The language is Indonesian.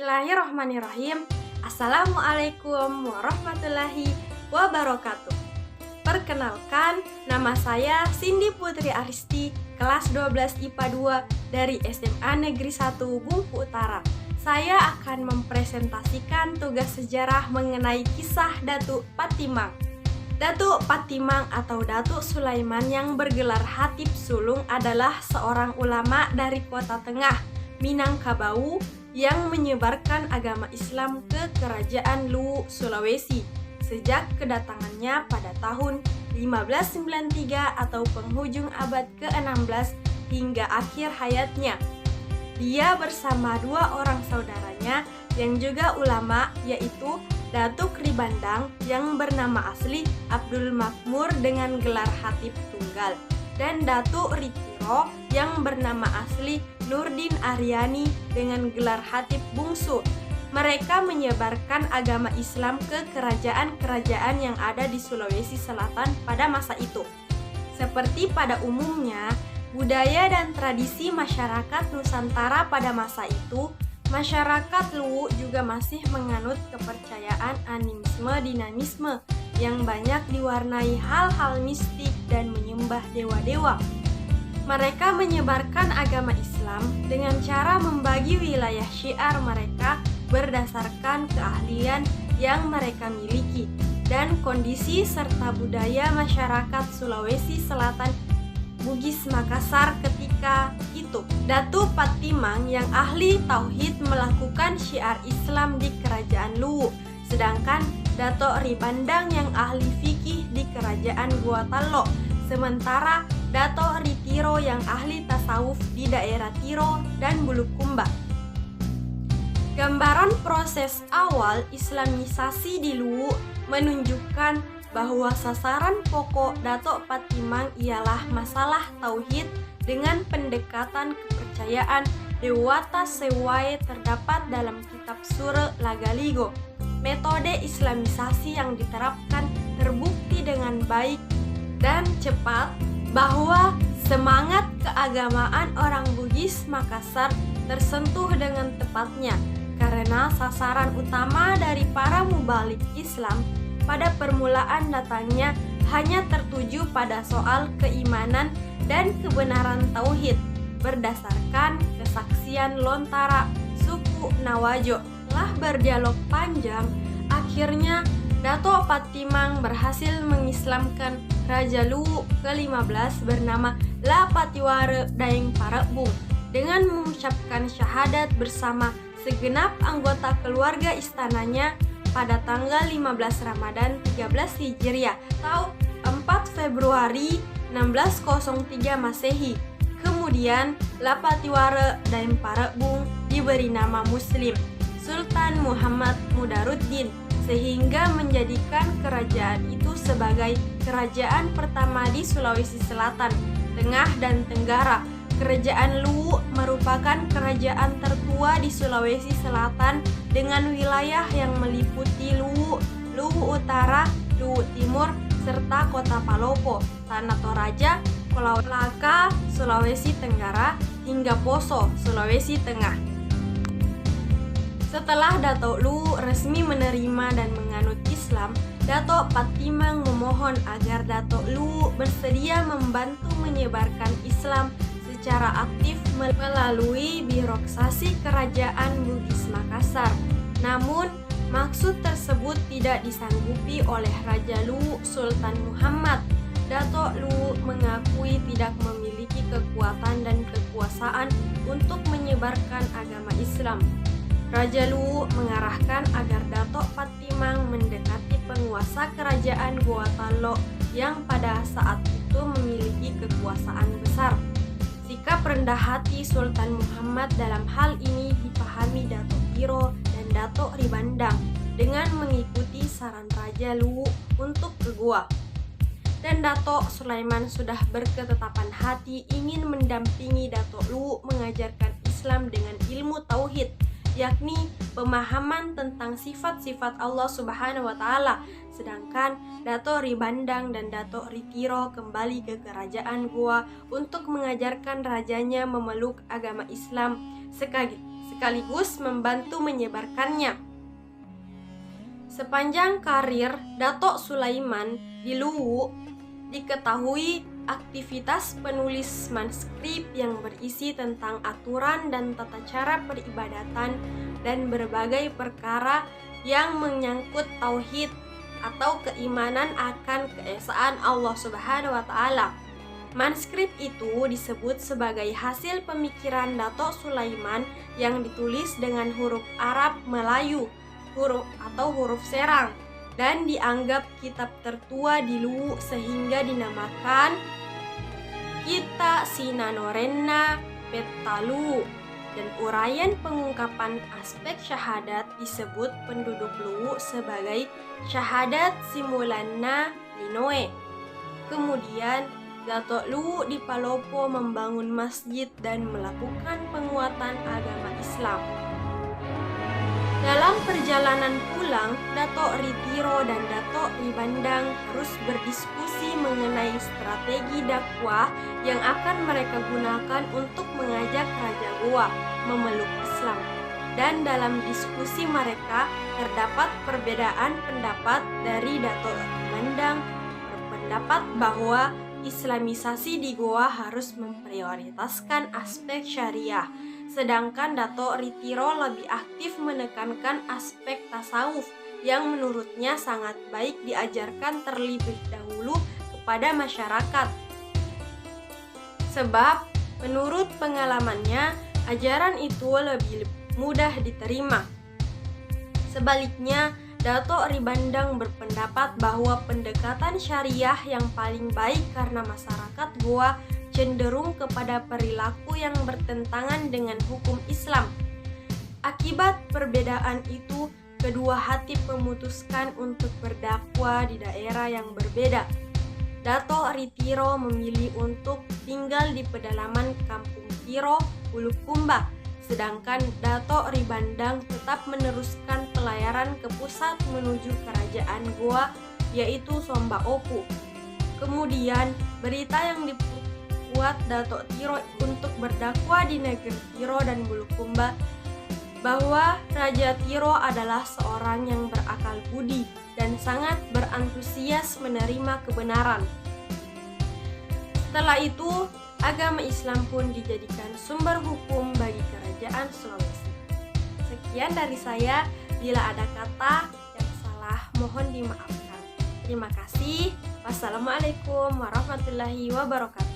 Bismillahirrahmanirrahim. Assalamualaikum warahmatullahi wabarakatuh. Perkenalkan, nama saya Cindy Putri Aristi, kelas 12 IPA 2 dari SMA Negeri 1 Bungku Utara. Saya akan mempresentasikan tugas sejarah mengenai kisah Datuk Patimang. Datuk Patimang atau Datuk Sulaiman yang bergelar Hatib Sulung adalah seorang ulama dari Kota Tengah, Minangkabau, yang menyebarkan agama Islam ke Kerajaan Luwu, Sulawesi sejak kedatangannya pada tahun 1593 atau penghujung abad ke-16 hingga akhir hayatnya. Dia bersama dua orang saudaranya yang juga ulama, yaitu Datuk Ribandang yang bernama asli Abdul Makmur dengan gelar Hatib Tunggal, dan Datuk Ritiro yang bernama asli Nurdin Aryani dengan gelar Hatib Bungsu. Mereka menyebarkan agama Islam ke kerajaan-kerajaan yang ada di Sulawesi Selatan pada masa itu. Seperti pada umumnya, budaya dan tradisi masyarakat Nusantara pada masa itu, masyarakat Luwu juga masih menganut kepercayaan animisme dinamisme yang banyak diwarnai hal-hal mistik dan menyembah dewa-dewa. Mereka menyebarkan agama Islam dengan cara membagi wilayah syiar mereka berdasarkan keahlian yang mereka miliki dan kondisi serta budaya masyarakat Sulawesi Selatan Bugis Makassar ketika itu. Datuk Patimang yang ahli tauhid melakukan syiar Islam di Kerajaan Luwu, sedangkan Datuk Ribandang yang ahli fikih di Kerajaan Gua Talo, sementara Datuk Ritiro yang ahli tasawuf di daerah Tiro dan Bulukumba. Gambaran proses awal Islamisasi di Luwu menunjukkan bahwa sasaran pokok Datuk Patimang ialah masalah tauhid dengan pendekatan kepercayaan Dewata Sewae terdapat dalam kitab Sura Lagaligo. Metode Islamisasi yang diterapkan terbukti dengan baik dan cepat bahwa semangat keagamaan orang Bugis Makassar tersentuh dengan tepatnya karena sasaran utama dari para mubalik Islam pada permulaan datangnya hanya tertuju pada soal keimanan dan kebenaran tauhid berdasarkan kesaksian lontara suku Nawajo. Setelah berdialog panjang, akhirnya Datuk Patimang berhasil mengislamkan Raja Luwu ke-15 bernama La Patiwara Daeng Parebung dengan mengucapkan syahadat bersama segenap anggota keluarga istananya pada tanggal 15 Ramadan 13 Hijriah atau 4 Februari 1603 Masehi. Kemudian La Patiwara Daeng Parebung diberi nama Muslim Sultan Muhammad Mudaruddin, sehingga menjadikan kerajaan itu sebagai kerajaan pertama di Sulawesi Selatan, Tengah dan Tenggara. Kerajaan Luwu merupakan kerajaan tertua di Sulawesi Selatan dengan wilayah yang meliputi Luwu, Luwu Utara, Luwu Timur, serta Kota Palopo, Tanah Toraja, Pulau Laka, Sulawesi Tenggara, hingga Poso, Sulawesi Tengah. Setelah Datuk Luwu resmi menerima dan menganut Islam, Datuk Patimang memohon agar Datuk Luwu bersedia membantu menyebarkan Islam secara aktif melalui birokrasi Kerajaan Bugis Makassar. Namun, maksud tersebut tidak disanggupi oleh Raja Luwu Sultan Muhammad. Datuk Luwu mengakui tidak memiliki kekuatan dan kekuasaan untuk menyebarkan agama Islam. Raja Luwu mengarahkan agar Datuk Patimang mendekati penguasa kerajaan Gua Talo yang pada saat itu memiliki kekuasaan besar. Sikap rendah hati Sultan Muhammad dalam hal ini dipahami Datuk Tiro dan Datuk Ribandang dengan mengikuti saran Raja Luwu untuk ke Gua. Dan Datuk Sulaiman sudah berketetapan hati ingin mendampingi Datuk Luwu mengajarkan Islam dengan ilmu tauhid, yakni pemahaman tentang sifat-sifat Allah Subhanahu wa Ta'ala. Sedangkan Datuk Ribandang dan Datuk Ritiro kembali ke kerajaan Goa untuk mengajarkan rajanya memeluk agama Islam sekaligus sekaligus membantu menyebarkannya. Sepanjang karir Dato' Sulaiman di Luwu, diketahui aktivitas penulis manuskrip yang berisi tentang aturan dan tata cara peribadatan dan berbagai perkara yang menyangkut tauhid atau keimanan akan keesaan Allah Subhanahu wa Ta'ala. Manuskrip itu disebut sebagai hasil pemikiran Dato' Sulaiman yang ditulis dengan huruf Arab Melayu, huruf serang, dan dianggap kitab tertua di Luwu sehingga dinamakan Kita Sinanorenna Petalu. Dan uraian pengungkapan aspek syahadat disebut penduduk Luwu sebagai Syahadat Simulanna Linoe. Kemudian Dato' Luwu di Palopo membangun masjid dan melakukan penguatan agama Islam. Dalam perjalanan pulang, Dato' Ritiro dan Dato' Ribandang terus berdiskusi mengenai strategi dakwah yang akan mereka gunakan untuk mengajak Raja Goa memeluk Islam. Dan dalam diskusi mereka terdapat perbedaan pendapat dari Dato' Ribandang berpendapat bahwa Islamisasi di Goa harus memprioritaskan aspek syariah, sedangkan Dato' Ritiro lebih aktif menekankan aspek tasawuf yang menurutnya sangat baik diajarkan terlebih dahulu kepada masyarakat. Sebab menurut pengalamannya, ajaran itu lebih mudah diterima. Sebaliknya, Dato' Ribandang berpendapat bahwa pendekatan syariah yang paling baik karena masyarakat Goa cenderung kepada perilaku yang bertentangan dengan hukum Islam. Akibat perbedaan itu, kedua hatib memutuskan untuk berdakwah di daerah yang berbeda. Dato' Ritiro memilih untuk tinggal di pedalaman Kampung Tiro, Bulukumba, sedangkan Dato' Ribandang tetap meneruskan pelayaran ke pusat menuju kerajaan Goa, yaitu Somba Opu. Kemudian, berita yang dibuat Dato' Tiro untuk berdakwah di negeri Tiro dan Bulukumba bahwa Raja Tiro adalah seorang yang berakal budi dan sangat berantusias menerima kebenaran. Setelah itu, agama Islam pun dijadikan sumber hukum bagi kerajaan Sulawesi. Sekian dari saya, bila ada kata yang salah mohon dimaafkan. Terima kasih. Wassalamualaikum warahmatullahi wabarakatuh.